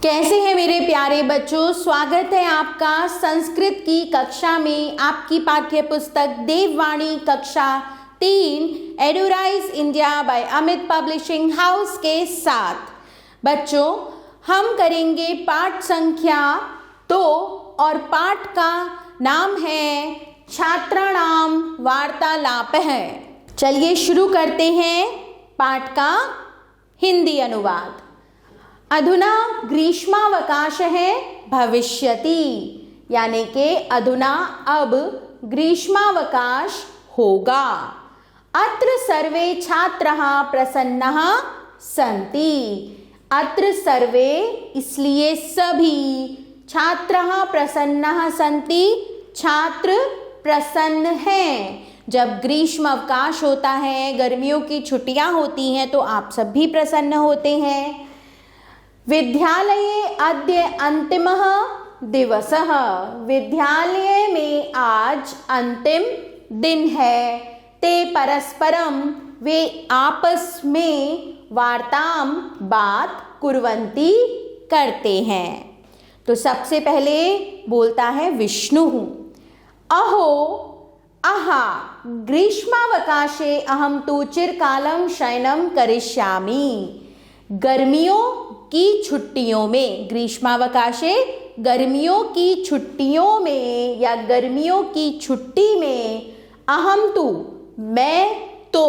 कैसे हैं मेरे प्यारे बच्चों। स्वागत है आपका संस्कृत की कक्षा में आपकी पाठ्य पुस्तक देववाणी कक्षा 3 Edurise India by Amit publishing house के साथ। बच्चों, हम करेंगे पाठ संख्या 2 और पाठ का नाम है छात्राणाम वार्तालाप है। चलिए शुरू करते हैं पाठ का हिंदी अनुवाद। अधुना ग्रीष्मावकाश है भविष्यति, यानी कि अधुना अब ग्रीष्मावकाश होगा। अत्र सर्वे छात्राः प्रसन्नाः सन्ति। अत्र सर्वे इसलिए सभी, छात्राः प्रसन्नाः सन्ति छात्र प्रसन्न हैं। जब ग्रीष्म अवकाश होता है, गर्मियों की छुट्टियां होती हैं, तो आप सब भी प्रसन्न होते हैं। विद्यालये अद्य अंतिमः दिवसः। विद्यालय में आज अंतिम दिन है। ते परस्परम, वे आपस में वार्ताम बात कुर्वन्ति करते हैं। तो सबसे पहले बोलता है विष्णु। अहो आहा ग्रीष्मावकाशे अहम तु चिरकालं शयनं करिष्यामि। गर्मियों की छुट्टियों में, ग्रीष्मावकाशे गर्मियों की छुट्टियों में या गर्मियों की छुट्टी में, अहम तु मैं तो,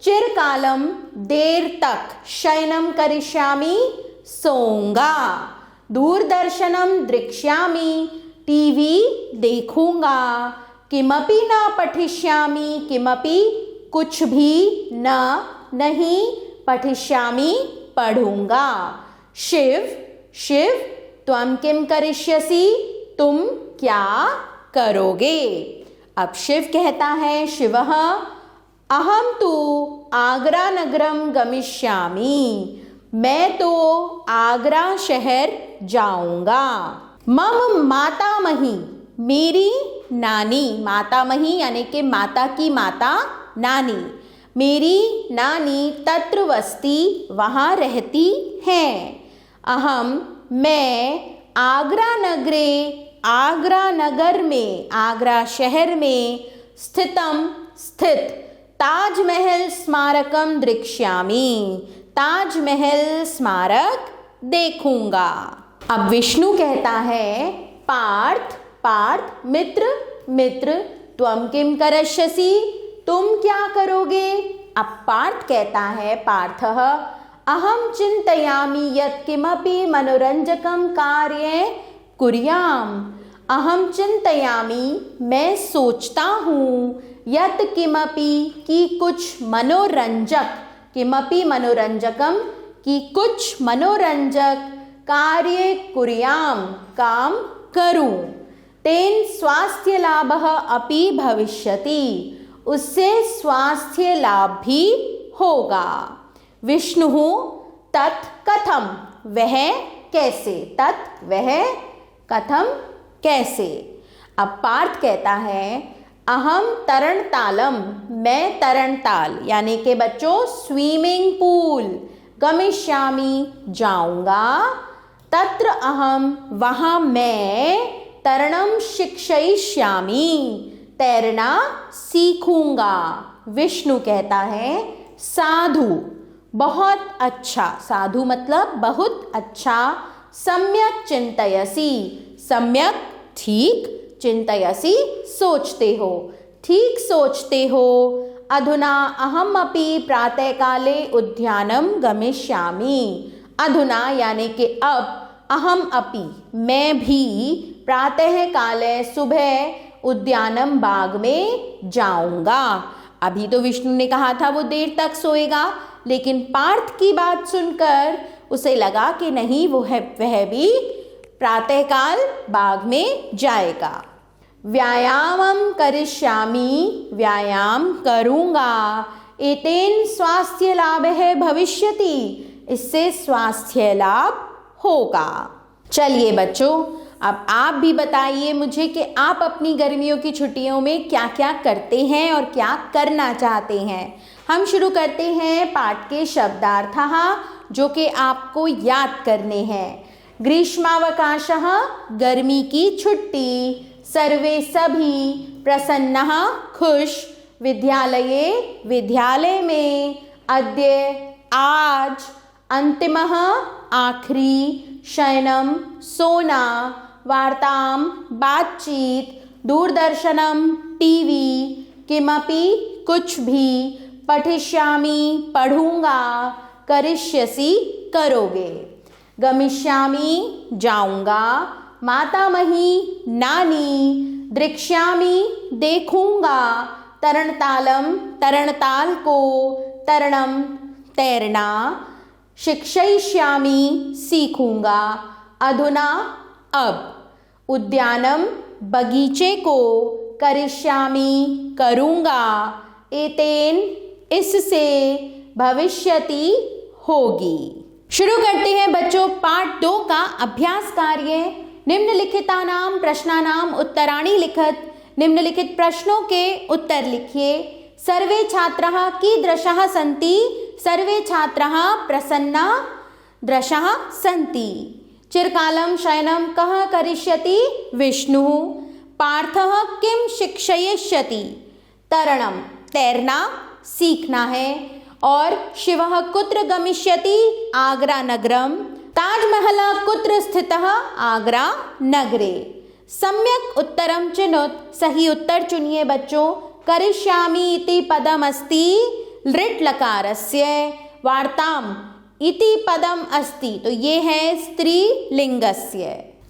चिरकालम देर तक, शयनम करिष्यामि सोऊंगा, दूरदर्शनम दृक्ष्यामि टीवी देखूंगा, किमपि न पठिष्यामि, किमपि कुछ भी, न नहीं, पठिष्यामि पढ़ूंगा। शिव शिव त्वं किं करिष्यसि, तुम क्या करोगे। अब शिव कहता है, शिवः अहम तु आगरा नगरम गमिष्यामि। मैं तो आगरा शहर जाऊंगा। मम मातामही, मेरी नानी, मातामही यानी कि माता की माता, नानी, मेरी नानी तत्र वस्ति, वहाँ रहती हैं। अहम मैं आगरा नगरे, आगरा नगर में, आगरा शहर में, स्थितम स्थित, ताजमहल स्मारकम दृक्ष्यामि, ताजमहल स्मारक देखूंगा। अब विष्णु कहता है पार्थ, पार्थ मित्र, मित्र, त्वं किं करिष्यसि, तुम क्या करोगे। अब पार्थ कहता है, पार्थः अहम चिंतयामि यत् किमपि मनोरंजकं कार्यं कुर्याम। अहम चिंतयामि, मैं सोचता हूँ, यत् किमपि कि कुछ मनोरंजक, किमपि मनोरंजकम कि कुछ मनोरंजक, कार्य कुर्याम काम करूँ, तेन स्वास्थ्य लाभः अपि भविष्यति, उससे स्वास्थ्य लाभ भी होगा। विष्णु तत् कथम, वह कैसे, तत् वह, कथम कैसे। अब पार्थ कहता है अहम तरणतालम, मैं तरणताल यानी कि बच्चों स्विमिंग पूल, गमिष्यामि जाऊंगा, तत्र अहम वहाँ मैं, तरणम शिक्षयिष्यामि तैरना सीखूंगा। विष्णु कहता है साधु, बहुत अच्छा, साधु मतलब बहुत अच्छा, सम्यक चिंतयसि, सम्यक ठीक, चिंतयसि सोचते हो, ठीक सोचते हो। अधुना अहम अपि प्रातःकाले उद्यानम गमिष्यामि। अधुना यानी कि अब, अहम अपि मैं भी, प्रातःकाले सुबह, उद्यानम बाग में जाऊंगा। अभी तो विष्णु ने कहा था वो देर तक सोएगा, लेकिन पार्थ की बात सुनकर उसे लगा कि नहीं, वह भी प्रातःकाल बाग में जाएगा। व्यायामं करिष्यामि, व्यायाम करूंगा, एतेन स्वास्थ्य लाभः भविष्यति, इससे स्वास्थ्य लाभ होगा। चलिए बच्चों, अब आप भी बताइए मुझे कि आप अपनी गर्मियों की छुट्टियों में क्या क्या करते हैं और क्या करना चाहते हैं। हम शुरू करते हैं पाठ के शब्दार्थः, जो कि आपको याद करने हैं। ग्रीष्मावकाशः गर्मी की छुट्टी, सर्वे सभी प्रसन्नः खुश, विद्यालये विद्यालय में, अद्य आज, अंतिमः आखिरी, शयनं सोना, वार्तां बातचीत, दूरदर्शनं टीवी, किमपि कुछ भी, पठिष्यामि पढ़ूंगा, करिष्यसि करोगे, गमिष्यामि जाऊंगा, मातामही नानी, द्रक्ष्यामि देखूंगा, तरणतालम तरणताल को, तरणम तैरना, शिक्षयिष्यामि सीखूंगा, अधुना अब, उद्यानम बगीचे को, करिष्यामि करूंगा, एतेन इससे, भविष्यति होगी। शुरू करते हैं बच्चों पाठ 2 का अभ्यास कार्य। निम्नलिखितानां प्रश्नानां उत्तराणि लिखत। निम्नलिखित प्रश्नों के उत्तर लिखिए। सर्वे छात्राः कीदृशाः सन्ति? सर्वे छात्राः प्रसन्नादृशाः सन्ति। चिरकालं शयनं कः करिष्यति? विष्णुः। पार्थः किं शिक्षयिष्यति? तरणं तैरना सीखना है। और शिवः कुत्र गमिष्यति? आगरा नगरम। ताजमहल कुत्र स्थितः? आगरा नगरे। सम्यक उत्तरम चिनुत। सही उत्तर चुनिए बच्चों। करिष्यामि इति पदम अस्ति लृट् लकारस्य। वार्ताम इति पदम अस्ति, तो ये है स्त्रीलिंगस्य।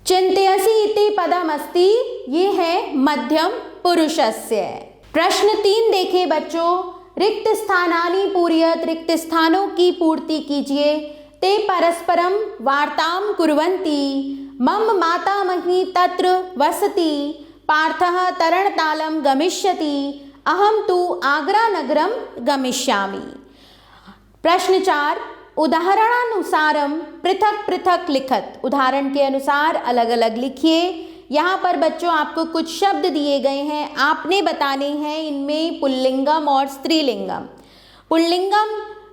चिन्तयसि इति पदम अस्ति, ये है मध्यम पुरुषस्य। प्रश्न 3 देखें बच्चों। रिक्त स्थानानि पूरयत। रिक्त स्थानों की पूर्ति कीजिए। ते परस्परम वार्तां कुर्वन्ति। मम मातामही तत्र वसति। पार्थः तरणतालं गमिष्यति। अहं तु आगरा नगरं गमिष्यामि। प्रश्न 4 उदाहरणानुसारम पृथक पृथक लिखत। उदाहरण के अनुसार अलग अलग लिखिए। यहाँ पर बच्चों आपको कुछ शब्द दिए गए हैं, आपने बताने हैं इनमें पुल्लिंगम और स्त्रीलिंगम। पुल्लिंगम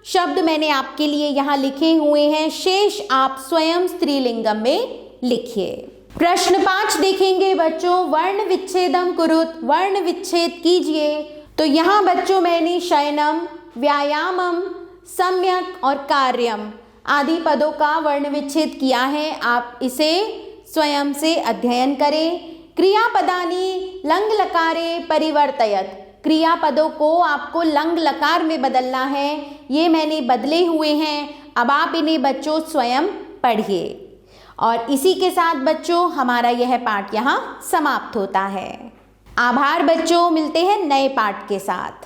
शब्द मैंने आपके लिए यहाँ लिखे हुए हैं, शेष आप स्वयं स्त्रीलिंगम में लिखिए। प्रश्न 5 देखेंगे बच्चों। वर्ण विच्छेदम कुरुत। वर्ण विच्छेद कीजिए। तो यहाँ बच्चों मैंने शयनम, व्यायामम, सम्यक और कार्यम आदि पदों का वर्ण विच्छेद किया है। आप इसे स्वयं से अध्ययन करें। क्रियापदानि लंग लकारे परिवर्तयत। क्रियापदों को आपको लंग लकार में बदलना है। ये मैंने बदले हुए हैं, अब आप इन्हें बच्चों स्वयं पढ़िए। और इसी के साथ बच्चों हमारा यह पाठ यहाँ समाप्त होता है। आभार बच्चों, मिलते हैं नए पाठ के साथ।